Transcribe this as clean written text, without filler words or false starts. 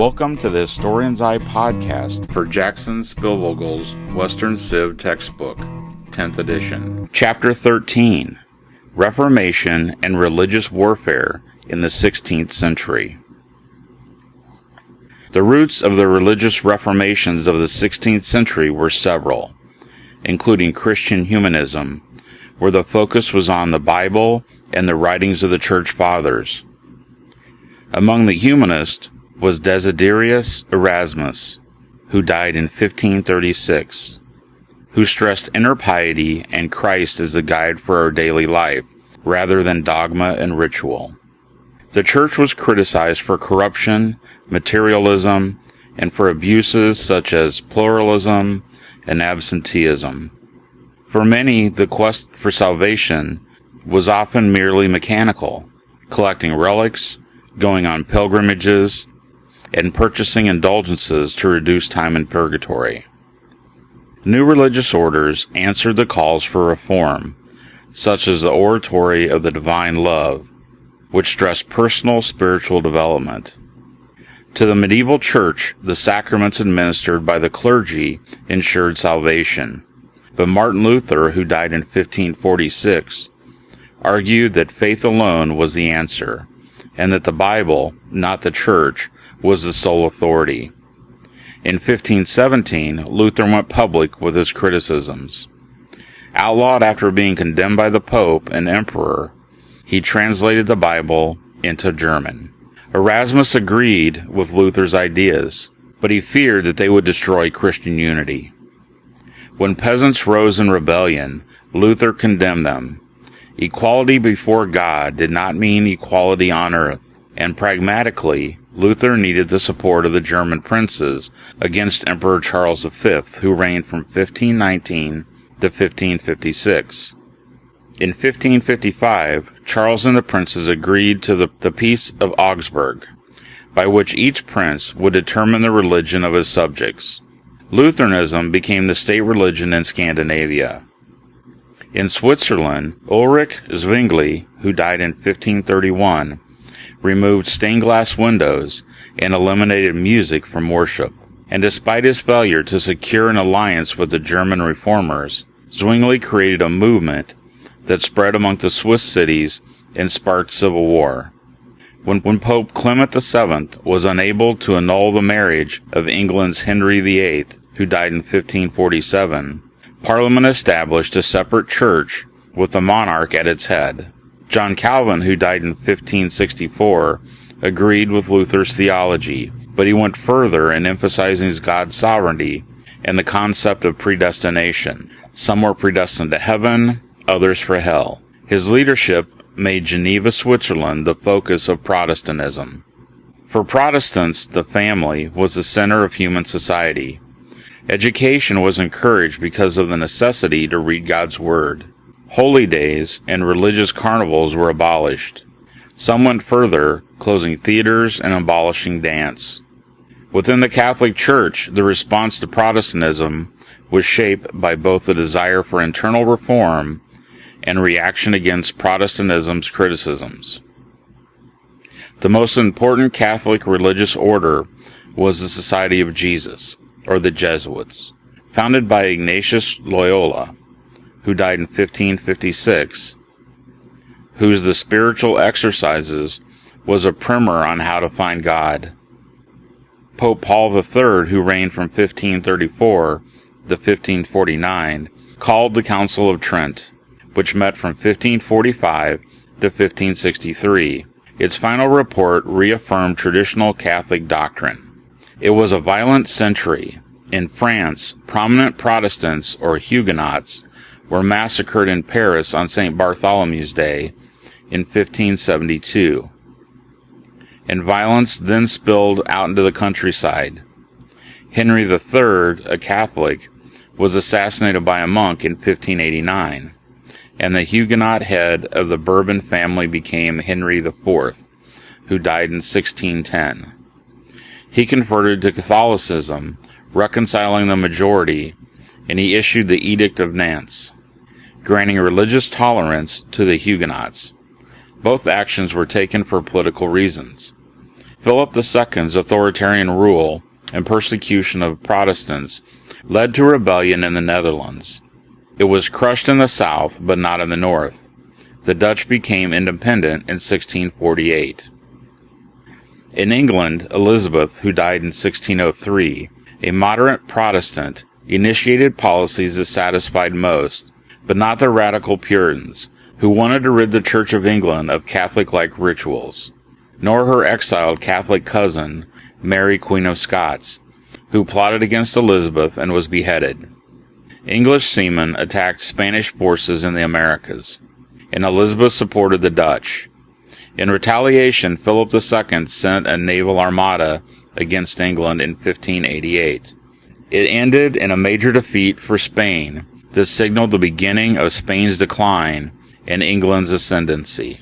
Welcome to the Historian's Eye podcast for Jackson Spielvogel's Western Civ textbook, 10th edition. Chapter 13, Reformation and Religious Warfare in the 16th Century. The roots of the religious reformations of the 16th century were several, including Christian humanism, where the focus was on the Bible and the writings of the Church Fathers. Among the humanists was Desiderius Erasmus, who died in 1536, who stressed inner piety and Christ as the guide for our daily life, rather than dogma and ritual. The Church was criticized for corruption, materialism, and for abuses such as pluralism and absenteeism. For many, the quest for salvation was often merely mechanical, collecting relics, going on pilgrimages, and purchasing indulgences to reduce time in purgatory. New religious orders answered the calls for reform, such as the Oratory of the Divine Love, which stressed personal spiritual development. To the medieval church, the sacraments administered by the clergy ensured salvation, but Martin Luther, who died in 1546, argued that faith alone was the answer, and that the Bible, not the Church, was the sole authority. In 1517, Luther went public with his criticisms. Outlawed after being condemned by the Pope and Emperor, he translated the Bible into German. Erasmus agreed with Luther's ideas, but he feared that they would destroy Christian unity. When peasants rose in rebellion, Luther condemned them. Equality before God did not mean equality on earth, and pragmatically, Luther needed the support of the German princes against Emperor Charles V, who reigned from 1519 to 1556. In 1555, Charles and the princes agreed to the Peace of Augsburg, by which each prince would determine the religion of his subjects. Lutheranism became the state religion in Scandinavia. In Switzerland, Ulrich Zwingli, who died in 1531, removed stained glass windows and eliminated music from worship. And despite his failure to secure an alliance with the German reformers, Zwingli created a movement that spread among the Swiss cities and sparked civil war. When Pope Clement VII was unable to annul the marriage of England's Henry VIII, who died in 1547, Parliament established a separate church with the monarch at its head. John Calvin, who died in 1564, agreed with Luther's theology, but he went further in emphasizing God's sovereignty and the concept of predestination. Some were predestined to heaven, others for hell. His leadership made Geneva, Switzerland, the focus of Protestantism. For Protestants, the family was the center of human society. Education was encouraged because of the necessity to read God's Word. Holy days and religious carnivals were abolished. Some went further, closing theaters and abolishing dance. Within the Catholic Church, the response to Protestantism was shaped by both the desire for internal reform and reaction against Protestantism's criticisms. The most important Catholic religious order was the Society of Jesus, or the Jesuits, founded by Ignatius Loyola, who died in 1556, whose The Spiritual Exercises was a primer on how to find God. Pope Paul III, who reigned from 1534 to 1549, called the Council of Trent, which met from 1545 to 1563. Its final report reaffirmed traditional Catholic doctrine. It was a violent century. In France, prominent Protestants, or Huguenots, were massacred in Paris on St. Bartholomew's Day in 1572. And violence then spilled out into the countryside. Henry III, a Catholic, was assassinated by a monk in 1589, and the Huguenot head of the Bourbon family became Henry IV, who died in 1610. He converted to Catholicism, reconciling the majority, and he issued the Edict of Nantes, granting religious tolerance to the Huguenots. Both actions were taken for political reasons. Philip II's authoritarian rule and persecution of Protestants led to rebellion in the Netherlands. It was crushed in the south, but not in the north. The Dutch became independent in 1648. In England, Elizabeth, who died in 1603, a moderate Protestant, initiated policies that satisfied most, but not the radical Puritans, who wanted to rid the Church of England of Catholic-like rituals, nor her exiled Catholic cousin, Mary, Queen of Scots, who plotted against Elizabeth and was beheaded. English seamen attacked Spanish forces in the Americas, and Elizabeth supported the Dutch. In retaliation, Philip II sent a naval armada against England in 1588. It ended in a major defeat for Spain that signaled the beginning of Spain's decline and England's ascendancy.